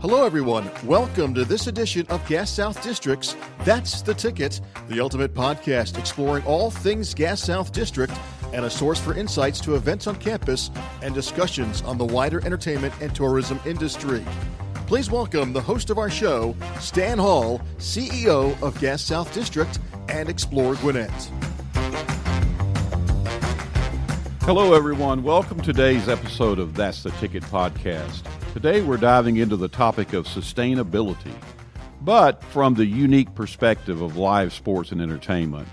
Hello, everyone. Welcome to this edition of Gas South District's That's the Ticket, the ultimate podcast exploring all things Gas South District and a source for insights to events on campus and discussions on the wider entertainment and tourism industry. Please welcome the host of our show, Stan Hall, CEO of Gas South District and Explore Gwinnett. Hello, everyone. Welcome to today's episode of That's the Ticket podcast. Today, we're diving into the topic of sustainability, but from the unique perspective of live sports and entertainment.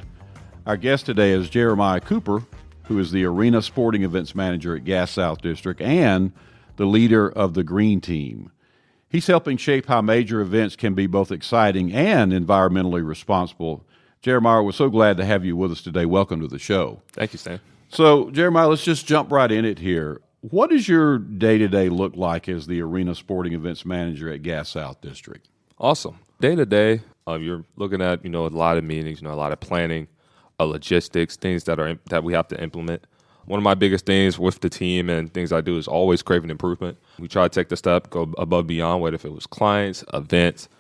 Our guest today is Jeremiah Cooper, who is the Arena Sporting Events Manager at Gas South District and the leader of the Green Team. He's helping shape how major events can be both exciting and environmentally responsible. Jeremiah, we're so glad to have you with us today. Welcome to the show. Thank you, Stan. So, Jeremiah, let's just jump right in it here. What does your day-to-day look like as the Arena Sporting Events Manager at Gas South District? Awesome. Day-to-day, you're looking at, a lot of meetings, a lot of planning, logistics, things that we have to implement. One of my biggest things with the team and things I do is always craving improvement. We try to take the step, go above beyond, whether if it was clients, events.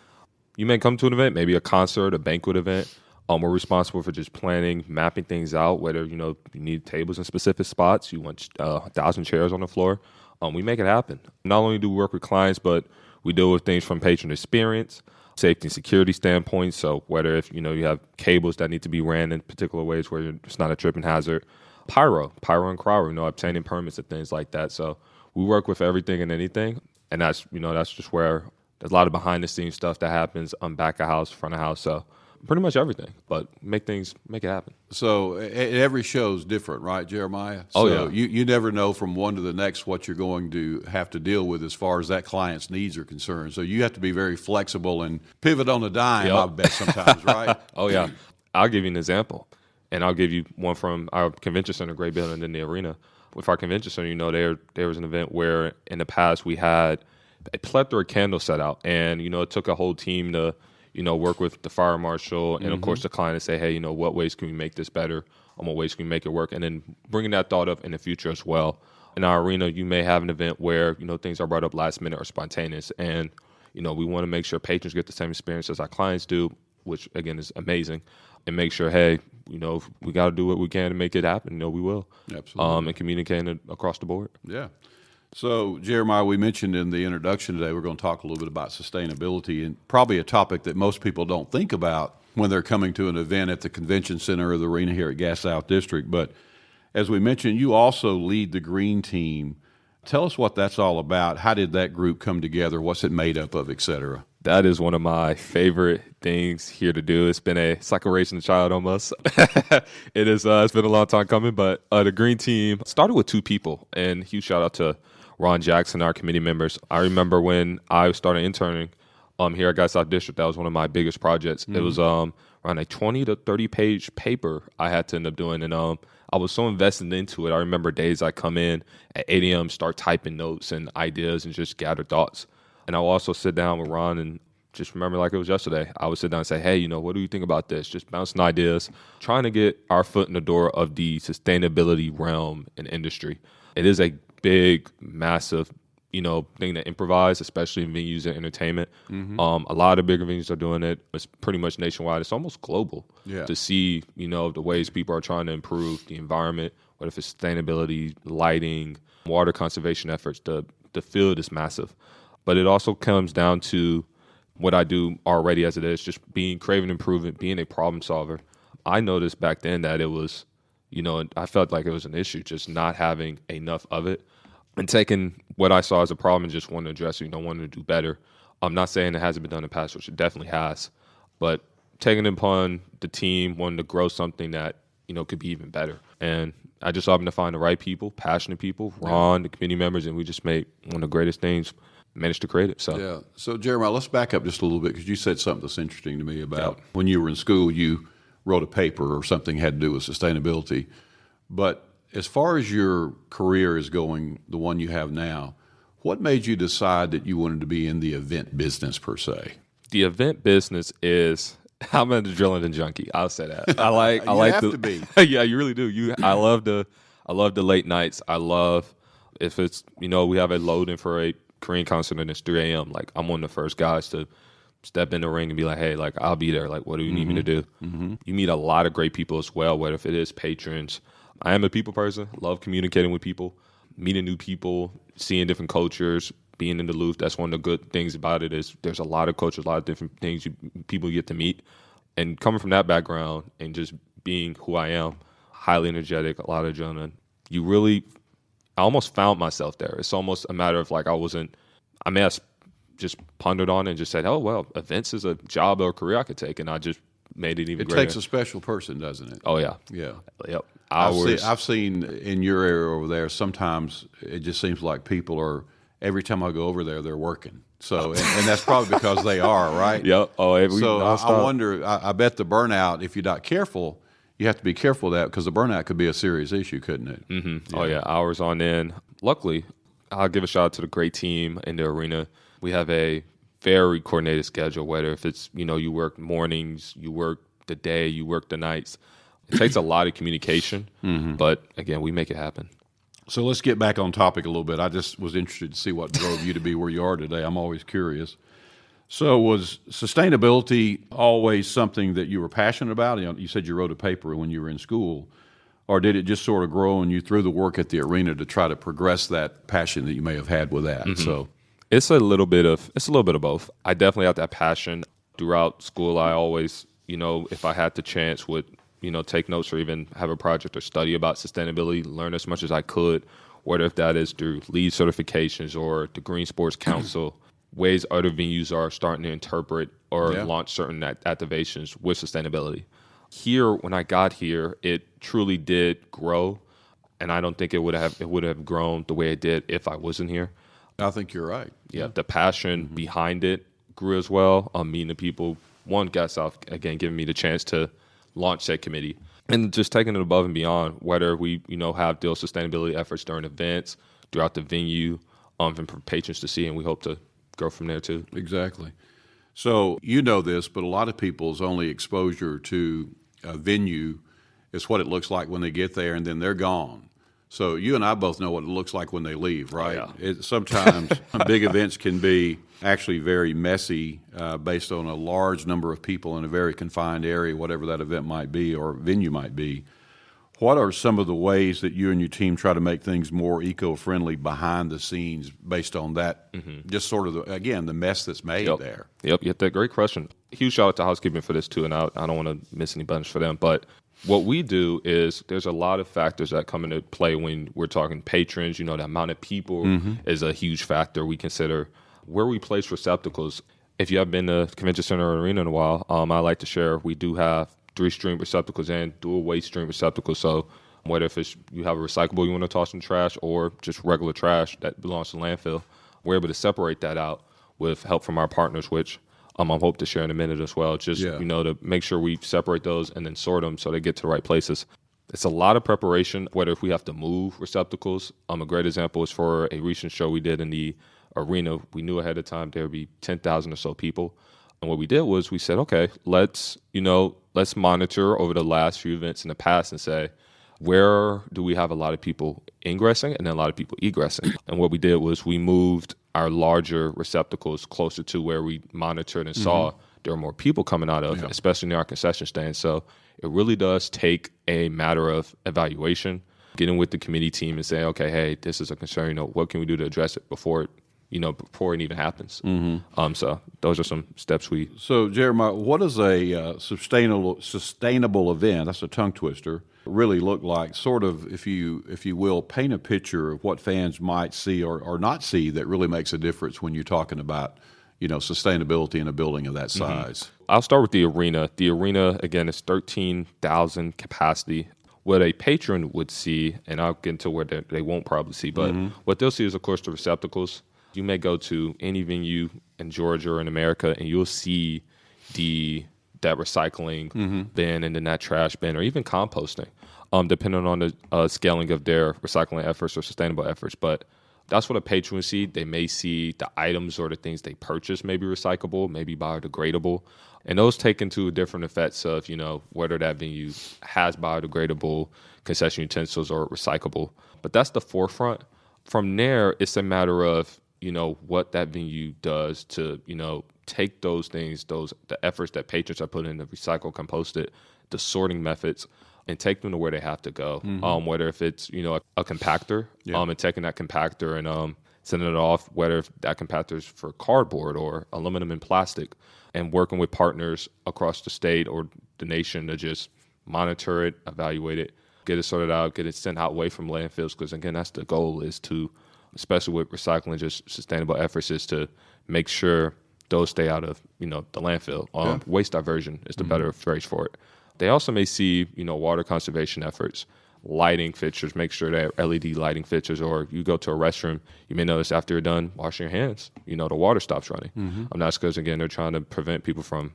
You may come to an event, maybe a concert, a banquet event. We're responsible for just planning, mapping things out, whether, you need tables in specific spots, you want 1,000 chairs on the floor. We make it happen. Not only do we work with clients, but we deal with things from patron experience, safety and security standpoint. So whether if, you have cables that need to be ran in particular ways where it's not a tripping hazard, pyro and cryo, obtaining permits and things like that. So we work with everything and anything. And that's, that's just where there's a lot of behind the scenes stuff that happens back of house, front of house. So pretty much everything, but make it happen. So every show is different, right, Jeremiah? Oh, so yeah. You never know from one to the next what you're going to have to deal with as far as that client's needs are concerned. So you have to be very flexible and pivot on a dime, Yep. I bet, sometimes, right? Oh, yeah. I'll give you an example, and I'll give you one from our convention center, great building in the arena. With our convention center, there was an event where in the past we had a plethora of candles set out, and, it took a whole team to work with the fire marshal and, of course, the client and say, hey, what ways can we make this better? What ways can we make it work? And then bringing that thought up in the future as well. In our arena, you may have an event where, things are brought up last minute or spontaneous. And, we want to make sure patrons get the same experience as our clients do, which, again, is amazing. And make sure, hey, if we got to do what we can to make it happen, we will. Absolutely. And communicating it across the board. Yeah. So, Jeremiah, we mentioned in the introduction today we're going to talk a little bit about sustainability, and probably a topic that most people don't think about when they're coming to an event at the convention center or the arena here at Gas South District. But as we mentioned, you also lead the Green Team. Tell us what that's all about. How did that group come together? What's it made up of, et cetera? That is one of my favorite things here to do. It's like a raising a child almost. It's been a long time coming, but the Green Team started with two people, and huge shout out to Ron Jackson, our committee members. I remember when I started interning here at Gas South District, that was one of my biggest projects. It was around a 20 to 30 page paper I had to end up doing, and I was so invested into it. I remember days I come in at 8 a.m., start typing notes and ideas and just gather thoughts. And I would also sit down with Ron and just remember like it was yesterday. I would sit down and say, hey, what do you think about this? Just bouncing ideas, trying to get our foot in the door of the sustainability realm and industry. It is a big, massive, thing to improvise, especially in venues and entertainment. A lot of bigger venues are doing it. It's pretty much nationwide. It's almost global to see, the ways people are trying to improve the environment, whether if it's sustainability, lighting, water conservation efforts. The field is massive. But it also comes down to what I do already as it is, just craving improvement, being a problem solver. I noticed back then that it was, I felt like it was an issue, just not having enough of it and taking what I saw as a problem and just wanting to address it, wanting to do better. I'm not saying it hasn't been done in the past, which it definitely has, but taking it upon the team, wanting to grow something that, could be even better. And I just happened to find the right people, passionate people, Ron, the committee members, and we just made one of the greatest things, managed to create it. So So, Jeremiah, let's back up just a little bit because you said something that's interesting to me about when you were in school, you wrote a paper or something had to do with sustainability. But as far as your career is going, the one you have now, what made you decide that you wanted to be in the event business per se? The event business is, I'm an adrenaline junkie. I'll say that. I have to be. Yeah, you really do. I love the late nights. I love if it's, we have a load in for a Korean concert and it's 3 a.m., like I'm one of the first guys to step in the ring and be like, hey, like I'll be there. Like, what do you need me to do? You meet a lot of great people as well, whether if it is patrons. I am a people person, love communicating with people, meeting new people, seeing different cultures, being in the loop. That's one of the good things about it is there's a lot of cultures, a lot of different things people get to meet. And coming from that background and just being who I am, highly energetic, a lot of adrenaline, I almost found myself there. It's almost a matter of like I may have just pondered on it and just said, oh, well, events is a job or a career I could take, and I just made it even greater. It takes a special person, doesn't it? Oh, yeah. Yeah. Yep. I've seen in your area over there, sometimes it just seems like people are, every time I go over there, they're working. So, and that's probably because they are, right? Yep. Oh, so I wonder, I bet the burnout, if you're not careful, you have to be careful of that because the burnout could be a serious issue, couldn't it? Mm-hmm. Yeah. Oh, yeah. Hours on end. Luckily, I'll give a shout out to the great team in the arena. We have a very coordinated schedule, whether if it's, you work mornings, you work the day, you work the nights. It takes a lot of communication, but again, we make it happen. So let's get back on topic a little bit. I just was interested to see what drove you to be where you are today. I'm always curious. So was sustainability always something that you were passionate about? You said you wrote a paper when you were in school. Or did it just sort of grow and you threw the work at the arena to try to progress that passion that you may have had with that? So it's a little bit of both. I definitely have that passion throughout school. I always, if I had the chance, would take notes or even have a project or study about sustainability, learn as much as I could, whether if that is through LEED certifications or the Green Sports Council, ways other venues are starting to interpret or launch certain activations with sustainability. Here, when I got here, it truly did grow, and I don't think it would have grown the way it did if I wasn't here. I think you're right. Yeah, the passion behind it grew as well. Meeting the people, got South again giving me the chance to launch that committee and just taking it above and beyond. Whether we have those sustainability efforts during events, throughout the venue, and for patrons to see, and we hope to grow from there too. Exactly. So you know this, but a lot of people's only exposure to a venue is what it looks like when they get there, and then they're gone. So you and I both know what it looks like when they leave, right? Oh, yeah. Sometimes big events can be actually very messy based on a large number of people in a very confined area, whatever that event might be or venue might be. What are some of the ways that you and your team try to make things more eco-friendly behind the scenes based on that, just sort of, the mess that's made there? Yep, you have that great question. Huge shout out to housekeeping for this too, and I don't want to miss any buttons for them, but what we do is there's a lot of factors that come into play when we're talking patrons. The amount of people is a huge factor. We consider where we place receptacles. If you have been to Convention Center or Arena in a while, I like to share we do have 3-stream receptacles and dual waste stream receptacles. So whether if it's you have a recyclable you want to toss in trash or just regular trash that belongs to landfill, we're able to separate that out with help from our partners, which I hope to share in a minute as well. Just, to make sure we separate those and then sort them so they get to the right places. It's a lot of preparation, whether if we have to move receptacles. A great example is for a recent show we did in the arena. We knew ahead of time there would be 10,000 or so people. And what we did was we said, okay, let's monitor over the last few events in the past and say, where do we have a lot of people ingressing and then a lot of people egressing? And what we did was we moved our larger receptacles closer to where we monitored and saw there were more people coming out of, especially near our concession stand. So it really does take a matter of evaluation, getting with the committee team and saying, okay, hey, this is a concern. What can we do to address it before it even happens? So those are some steps we. So Jeremiah, what does a sustainable event? That's a tongue twister. Really look like? Sort of, if you will, paint a picture of what fans might see or not see that really makes a difference when you're talking about sustainability in a building of that size. I'll start with the arena. The arena again is 13,000 capacity. What a patron would see, and I'll get into where they won't probably see, but what they'll see is, of course, the receptacles. You may go to any venue in Georgia or in America, and you'll see that recycling bin and then that trash bin, or even composting, depending on the scaling of their recycling efforts or sustainable efforts. But that's what a patron would see. They may see the items or the things they purchase may be recyclable, maybe biodegradable. And those take into different effects of, whether that venue has biodegradable concession utensils or recyclable. But that's the forefront. From there, it's a matter of what that venue does to, take those things, the efforts that patrons are putting in to recycle, compost it, the sorting methods, and take them to where they have to go. Whether if it's, a compactor, and taking that compactor and sending it off, whether if that compactor is for cardboard or aluminum and plastic, and working with partners across the state or the nation to just monitor it, evaluate it, get it sorted out, get it sent out away from landfills. Because again, that's the goal, is to, especially with recycling, just sustainable efforts, is to make sure those stay out of, the landfill. Waste diversion is the better phrase for it. They also may see, water conservation efforts, lighting fixtures, make sure that LED lighting fixtures, or you go to a restroom, you may notice after you're done washing your hands, the water stops running. That's because, again, they're trying to prevent people from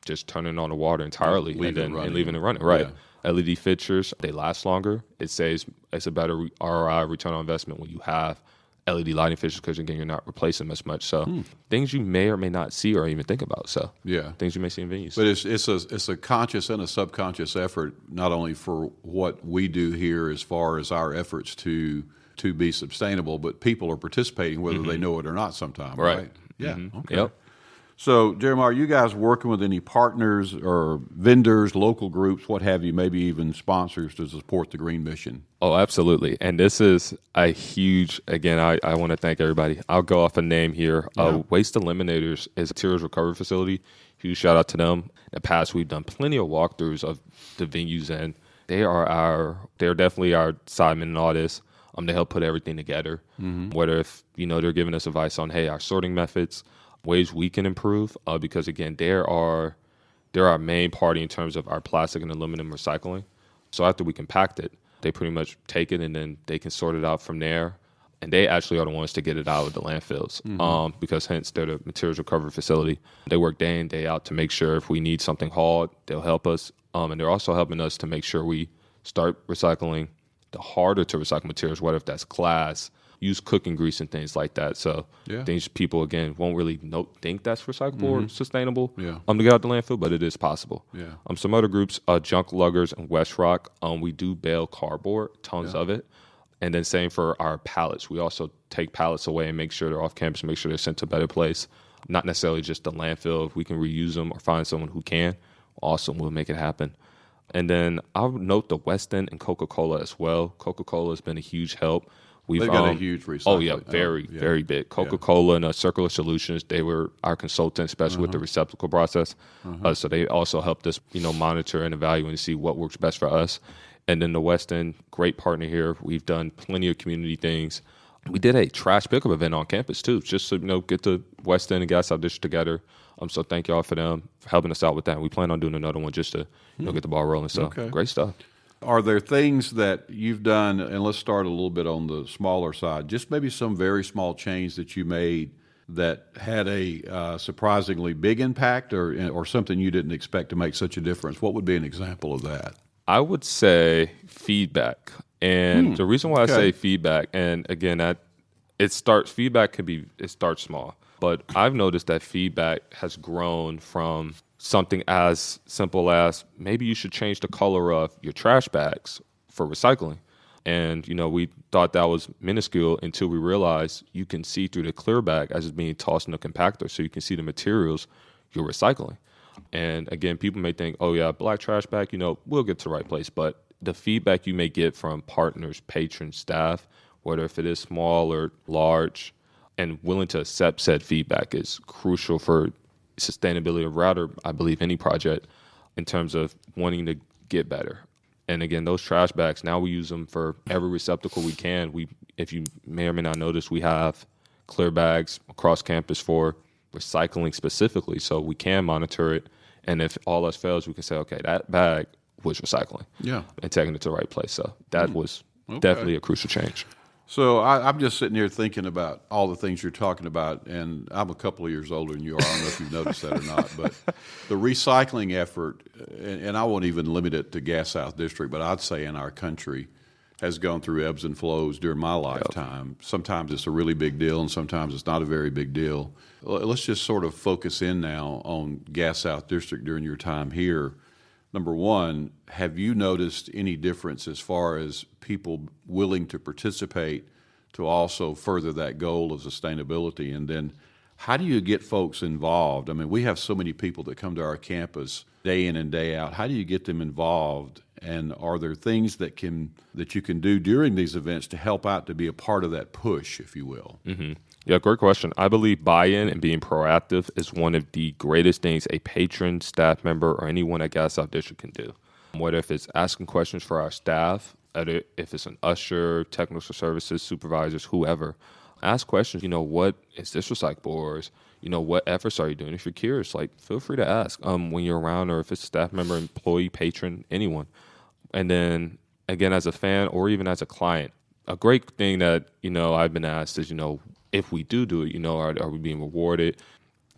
just turning on the water entirely and leaving it running. Right. Yeah. LED fixtures, they last longer. It says it's a better ROI, return on investment, when you have LED lighting fixtures, because, again, you're not replacing them as much. So things you may or may not see or even think about. So things you may see in venues. But it's a conscious and a subconscious effort, not only for what we do here as far as our efforts to be sustainable, but people are participating whether they know it or not sometimes, right? Yeah. Okay. Yep. So, Jeremiah, are you guys working with any partners or vendors, local groups, what have you, maybe even sponsors to support the Green Mission? Oh, absolutely. And this is a huge, again, I want to thank everybody. I'll go off a name here. Waste Eliminators is a materials recovery facility. Huge shout out to them. In the past, we've done plenty of walkthroughs of the venues, and they're definitely our sidemen in all this. To help put everything together. Whether if, they're giving us advice on, hey, our sorting methods, ways we can improve, because, again, they're our main party in terms of our plastic and aluminum recycling. So after we compact it, they pretty much take it and then they can sort it out from there. And they actually are the ones to get it out of the landfills, because hence they're the materials recovery facility. They work day in, day out to make sure if we need something hauled, they'll help us. And they're also helping us to make sure we start recycling the harder to recycle materials, whether if that's glass, use cooking grease and things like that. So things people, again, won't really think that's recyclable or sustainable to get out the landfill, but it is possible. Some other groups, Junk Luggers and West Rock, we do bale cardboard, tons of it. And then same for our pallets. We also take pallets away and make sure they're off campus, make sure they're sent to a better place. Not necessarily just the landfill. If we can reuse them or find someone who can, awesome, we'll make it happen. And then I'll note the West End and Coca-Cola as well. Coca-Cola has been a huge help. They've got a huge recycling. Oh, yeah, very big. Coca-Cola and Circular Solutions, they were our consultants, especially with the receptacle process. So they also helped us, monitor and evaluate and see what works best for us. And then the West End, great partner here. We've done plenty of community things. We did a trash pickup event on campus, too, just to, get the West End and Gas South District together. So thank y'all for them for helping us out with that. And we plan on doing another one just to, get the ball rolling. So great stuff. Are there things that you've done, and let's start a little bit on the smaller side, just maybe some very small change that you made that had a surprisingly big impact or something you didn't expect to make such a difference? What would be an example of that? I would say feedback. And the reason why I say feedback, and again, it starts small. But I've noticed that feedback has grown from something as simple as maybe you should change the color of your trash bags for recycling. And, we thought that was minuscule until we realized you can see through the clear bag as it's being tossed in a compactor, so you can see the materials you're recycling. And again, people may think, oh yeah, black trash bag, we'll get to the right place. But the feedback you may get from partners, patrons, staff, whether if it is small or large, and willing to accept said feedback is crucial for sustainability of rather, I believe, any project in terms of wanting to get better. And again, those trash bags, now we use them for every receptacle we can. If you may or may not notice, we have clear bags across campus for recycling specifically, so we can monitor it. And if all else fails, we can say, okay, that bag was recycling. And taking it to the right place. So that was definitely a crucial change. So I'm just sitting here thinking about all the things you're talking about, and I'm a couple of years older than you are. I don't know if you've noticed that or not, but the recycling effort, and I won't even limit it to Gas South District, but I'd say in our country, has gone through ebbs and flows during my lifetime. Sometimes it's a really big deal, and sometimes it's not a very big deal. Let's just sort of focus in now on Gas South District during your time here. Number one, have you noticed any difference as far as people willing to participate to also further that goal of sustainability? And then how do you get folks involved? I mean, we have so many people that come to our campus day in and day out. How do you get them involved? And are there things that you can do during these events to help out to be a part of that push, if you will? Mm-hmm. Yeah, great question. I believe buy-in and being proactive is one of the greatest things a patron, staff member, or anyone at Gas South District can do. Whether if it's asking questions for our staff, if it's an usher, technical services, supervisors, whoever, ask questions. What is this recyclable? Or what efforts are you doing? If you're curious, feel free to ask when you're around, or if it's a staff member, employee, patron, anyone. And then again, as a fan or even as a client, a great thing that I've been asked is if we do it, are we being rewarded?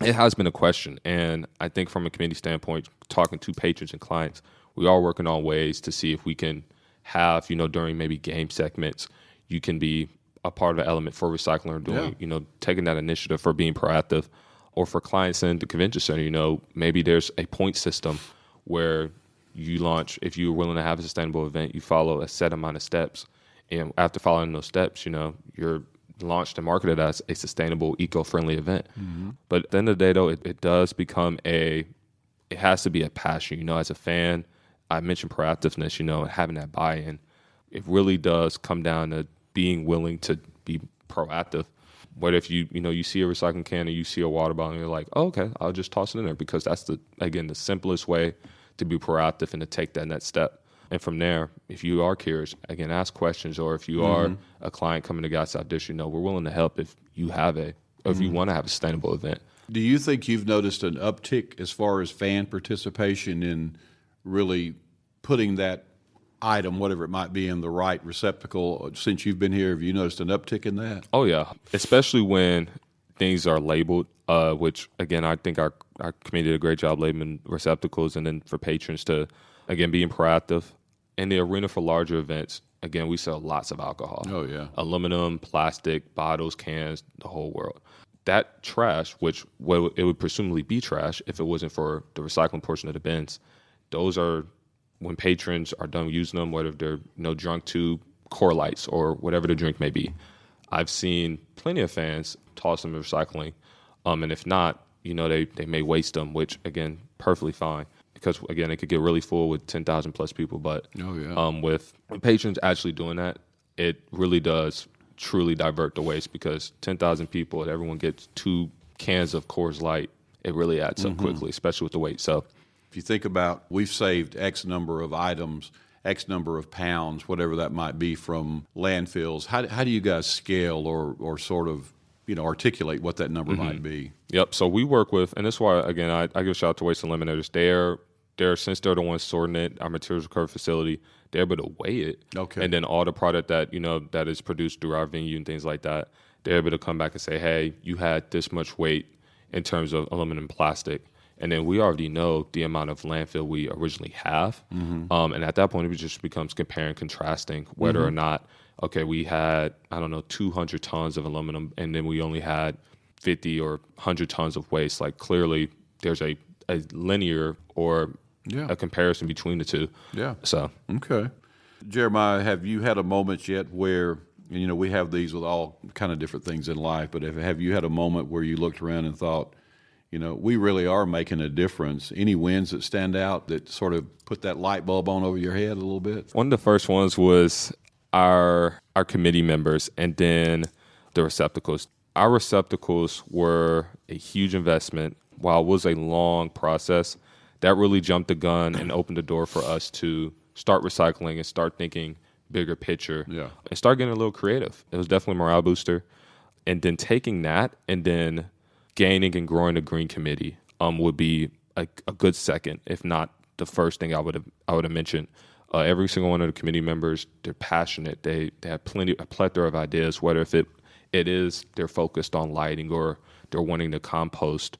It has been a question, and I think from a community standpoint, talking to patrons and clients, we are working on ways to see if we can have during maybe game segments, you can be a part of the element for recycling or doing, taking that initiative for being proactive, or for clients in the convention center, maybe there's a point system where you launch, if you're willing to have a sustainable event, you follow a set amount of steps. And after following those steps, you're launched and marketed as a sustainable, eco-friendly event. Mm-hmm. But at the end of the day, though, it does become it has to be a passion. As a fan, I mentioned proactiveness, and having that buy-in. It really does come down to being willing to be proactive. What if you see a recycling can or you see a water bottle and you're like, oh, okay, I'll just toss it in there, because that's the simplest way to be proactive and to take that next step. And from there, if you are curious, again, ask questions, or if you are a client coming to Gas South District, we're willing to help if you have or if you want to have a sustainable event. Do you think you've noticed an uptick as far as fan participation in really putting that item, whatever it might be, in the right receptacle since you've been here? Have you noticed an uptick in that? Oh, yeah, especially when things are labeled, which, again, I think our committee did a great job labeling receptacles, and then for patrons to, again, being proactive. In the arena for larger events, again, we sell lots of alcohol. Oh, yeah. Aluminum, plastic, bottles, cans, the whole world. That trash, which it would presumably be trash if it wasn't for the recycling portion of the bins, those are, when patrons are done using them, whether they're drunk to Core Lights or whatever the drink may be, I've seen plenty of fans toss them in recycling. And if not, they may waste them, which, again, perfectly fine. Because, again, it could get really full with 10,000 plus people. But with patrons actually doing that, it really does truly divert the waste, because 10,000 people and everyone gets 2 cans of Coors Light, it really adds up quickly, especially with the weight. So if you think about, we've saved X number of items, X number of pounds, whatever that might be, from landfills, how do you guys scale or sort of articulate what that number might be? Yep. So we work with, and that's why, again, I give a shout out to Waste Eliminators. Since they're the ones sorting it, our materials recovery facility, they're able to weigh it. Okay. And then all the product that, that is produced through our venue and things like that, they're able to come back and say, hey, you had this much weight in terms of aluminum and plastic. And then we already know the amount of landfill we originally have. And at that point, it just becomes comparing and contrasting whether or not, okay, we had, 200 tons of aluminum, and then we only had 50 or 100 tons of waste. Like, clearly, there's a linear or a comparison between the two. Yeah. So. Okay. Jeremiah, have you had a moment yet where, we have these with all kind of different things in life, but have you had a moment where you looked around and thought, we really are making a difference? Any wins that stand out that sort of put that light bulb on over your head a little bit? One of the first ones was our committee members, and then the receptacles. Our receptacles were a huge investment. While it was a long process, that really jumped the gun and opened the door for us to start recycling and start thinking bigger picture and start getting a little creative. It was definitely a morale booster. And then taking that and then gaining and growing the Green Committee would be a good second, if not the first thing I would have mentioned. Every single one of the committee members, they're passionate. They have a plethora of ideas, whether if it is they're focused on lighting or they're wanting to compost.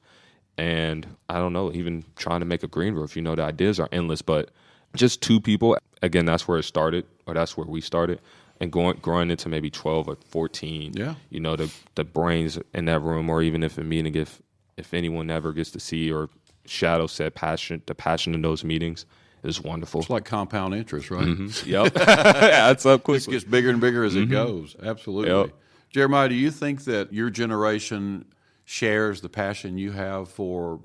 And I don't know, even trying to make a green roof, the ideas are endless, but just 2 people, again, that's where it started, or that's where we started, and growing into maybe 12 or 14, the brains in that room, or even if a meeting, if anyone ever gets to see, or Shadow said the passion in those meetings, is wonderful. It's like compound interest, right? Mm-hmm. Yep. Adds up quickly. It gets bigger and bigger as it goes. Absolutely. Yep. Jeremiah, do you think that your generation shares the passion you have for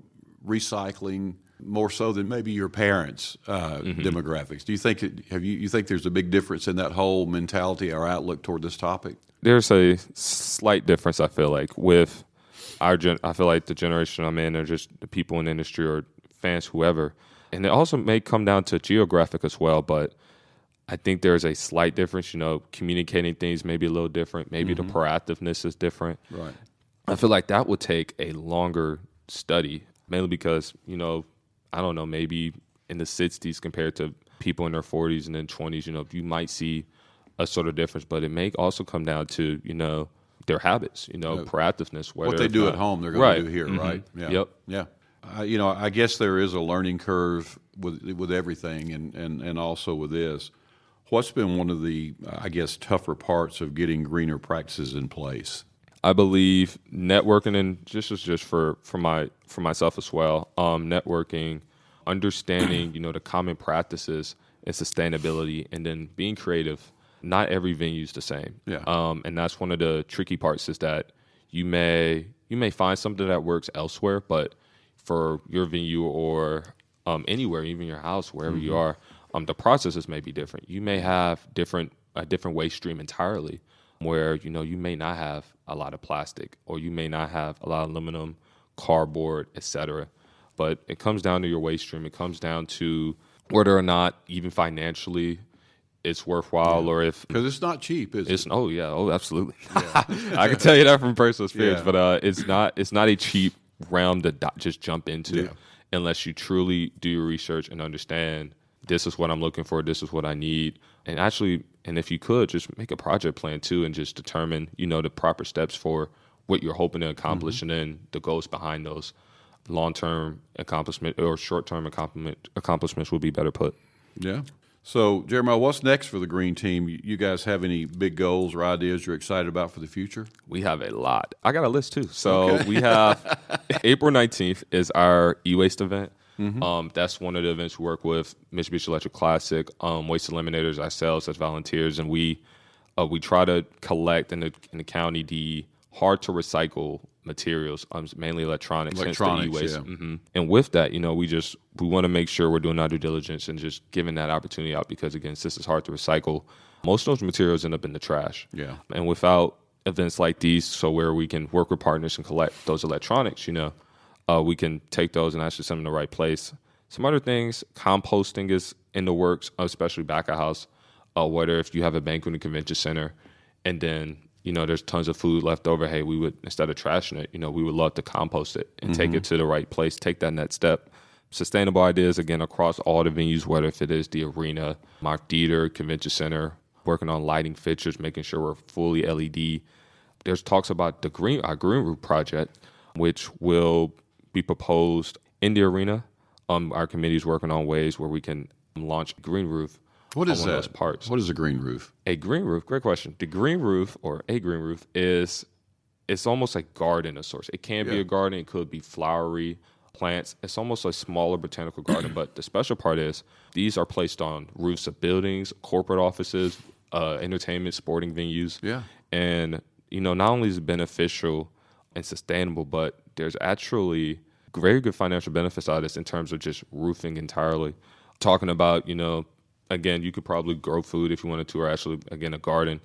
recycling more so than maybe your parents' demographics? Do you think you think there's a big difference in that whole mentality or outlook toward this topic? There's a slight difference, I feel like, with I feel like the generation I'm in, or just the people in the industry or fans, whoever. And it also may come down to geographic as well, but I think there's a slight difference. Communicating things may be a little different. Maybe the proactiveness is different. Right. I feel like that would take a longer study, mainly because, I don't know, maybe in the 60s compared to people in their 40s and then 20s, you might see a sort of difference, but it may also come down to, their habits, proactiveness. What they do at home, they're going to do here, right? Yeah. Yep. Yeah. I guess there is a learning curve with everything and also with this. What's been one of the, I guess, tougher parts of getting greener practices in place? I believe networking, and just for myself as well. Networking, understanding, the common practices and sustainability, and then being creative. Not every venue is the same. Yeah. And that's one of the tricky parts, is that you may find something that works elsewhere, but for your venue or anywhere, even your house, wherever you are, the processes may be different. You may have a different waste stream entirely, where you may not have a lot of plastic, or you may not have a lot of aluminum, cardboard, etc. But it comes down to your waste stream. It comes down to whether or not, even financially, it's worthwhile, or if because it's not cheap, is it? Absolutely. Yeah. I can tell you that from personal experience. Yeah. But it's not a cheap realm to just jump into unless you truly do your research and understand, this is what I'm looking for, this is what I need. And actually, and if you could, just make a project plan too, and just determine, the proper steps for what you're hoping to accomplish, and then the goals behind those long-term accomplishment or short-term accomplishments will be better put. Yeah. So, Jeremiah, what's next for the Green Team? You guys have any big goals or ideas you're excited about for the future? We have a lot. I got a list too. So we have April 19th is our e-waste event. That's one of the events we work with Mitsubishi Electric Classic, Waste Eliminators, ourselves as volunteers, and we try to collect in the county the hard to recycle materials, mainly electronics, hence the e-waste. Yeah. And with that, we want to make sure we're doing our due diligence and just giving that opportunity out, because again, since it's hard to recycle, most of those materials end up in the trash. Yeah. And without events like these, so where we can work with partners and collect those electronics, we can take those and actually send them to the right place. Some other things, composting is in the works, especially back of house. Whether if you have a banquet and convention center, and then there's tons of food left over, hey, we would, instead of trashing it, we would love to compost it and take it to the right place, take that next step. Sustainable ideas, again, across all the venues, whether if it is the arena, my theater, convention center, working on lighting fixtures, making sure we're fully LED. There's talks about our green roof project, which will be proposed in the arena. Our committee is working on ways where we can launch a green roof. What is that? Those parts. What is a green roof? A green roof, great question. The green roof, or a green roof, it's almost like garden of sorts. It can be a garden. It could be flowery plants. It's almost a smaller botanical garden. But the special part is these are placed on roofs of buildings, corporate offices, entertainment, sporting venues. Yeah. And, not only is it beneficial and sustainable, but there's actually very good financial benefits out of this in terms of just roofing entirely. Talking about, again, you could probably grow food if you wanted to, or actually, again, a garden.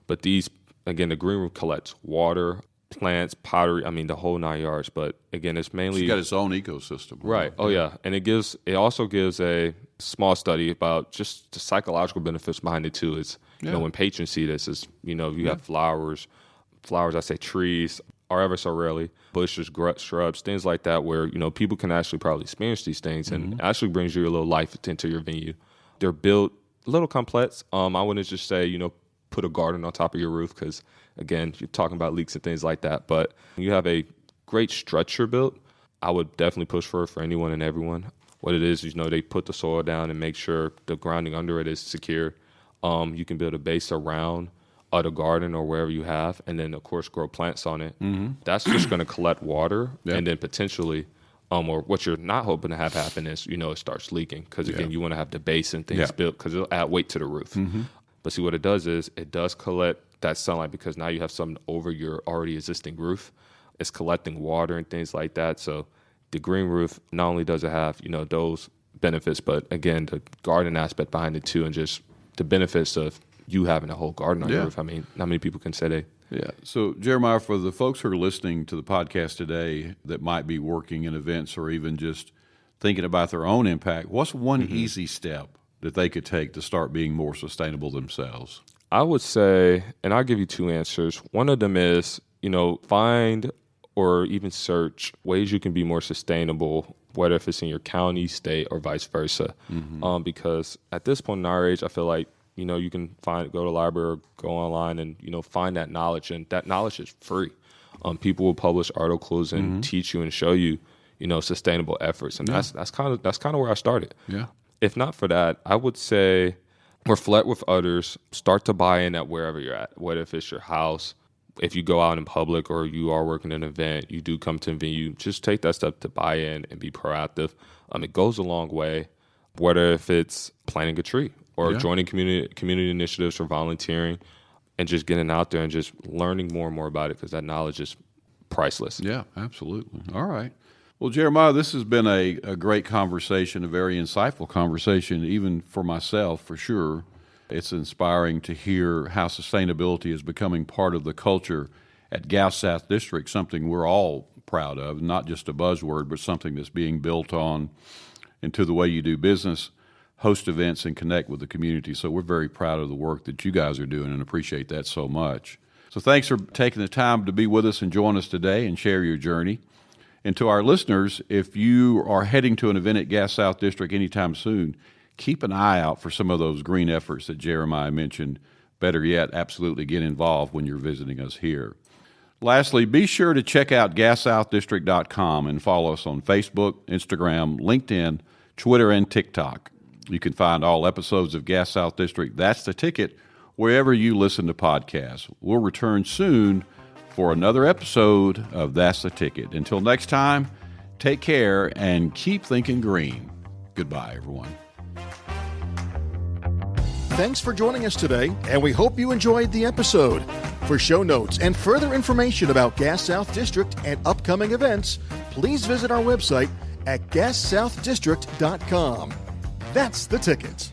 But these, again, the green roof collects water, plants, pottery, the whole 9 yards. But again, it's mainly... It's got its own ecosystem. Right. Oh, yeah. And it also gives a small study about just the psychological benefits behind it, too. It's, when patrons see this, is, you have flowers, I say trees, or ever so rarely, bushes, shrubs, things like that, where, people can actually probably experience these things, and actually brings you a little life into your venue. They're built a little complex. I wouldn't just say, put a garden on top of your roof, because, again, you're talking about leaks and things like that. But you have a great structure built. I would definitely push for anyone and everyone. What it is, they put the soil down and make sure the grounding under it is secure. You can build a base around the garden or wherever you have, and then, of course, grow plants on it. That's just going to collect water and then potentially Or what you're not hoping to have happen is, it starts leaking. Because, again, you want to have the base and things built because it'll add weight to the roof. But see, what it does is it does collect that sunlight because now you have something over your already existing roof. It's collecting water and things like that. So the green roof, not only does it have, those benefits, but, again, the garden aspect behind it, too, and just the benefits of you having a whole garden on your roof. I mean, how many people can say they... Yeah. So, Jeremiah, for the folks who are listening to the podcast today that might be working in events or even just thinking about their own impact, what's one easy step that they could take to start being more sustainable themselves? I would say, and I'll give you two answers. One of them is, find or even search ways you can be more sustainable, whether if it's in your county, state, or vice versa. Because at this point in our age, I feel like, you can go to the library or go online and, find that knowledge. And that knowledge is free. People will publish articles and teach you and show you, sustainable efforts. And that's kind of where I started. Yeah. If not for that, I would say reflect with others, start to buy in at wherever you're at, whether if it's your house, if you go out in public or you are working an event, you do come to a venue, just take that step to buy in and be proactive. It goes a long way, whether if it's planting a tree or joining community initiatives or volunteering and just getting out there and just learning more and more about it because that knowledge is priceless. Yeah, absolutely. All right. Well, Jeremiah, this has been a great conversation, a very insightful conversation, even for myself, for sure. It's inspiring to hear how sustainability is becoming part of the culture at Gulf South District, something we're all proud of, not just a buzzword, but something that's being built on into the way you do business, host events, and connect with the community. So we're very proud of the work that you guys are doing and appreciate that so much. So thanks for taking the time to be with us and join us today and share your journey. And to our listeners, if you are heading to an event at Gas South District anytime soon, keep an eye out for some of those green efforts that Jeremiah mentioned. Better yet, absolutely get involved when you're visiting us here. Lastly, be sure to check out gassouthdistrict.com and follow us on Facebook, Instagram, LinkedIn, Twitter, and TikTok. You can find all episodes of Gas South District, That's the Ticket, wherever you listen to podcasts. We'll return soon for another episode of That's the Ticket. Until next time, take care and keep thinking green. Goodbye, everyone. Thanks for joining us today, and we hope you enjoyed the episode. For show notes and further information about Gas South District and upcoming events, please visit our website at gassouthdistrict.com. That's the Ticket.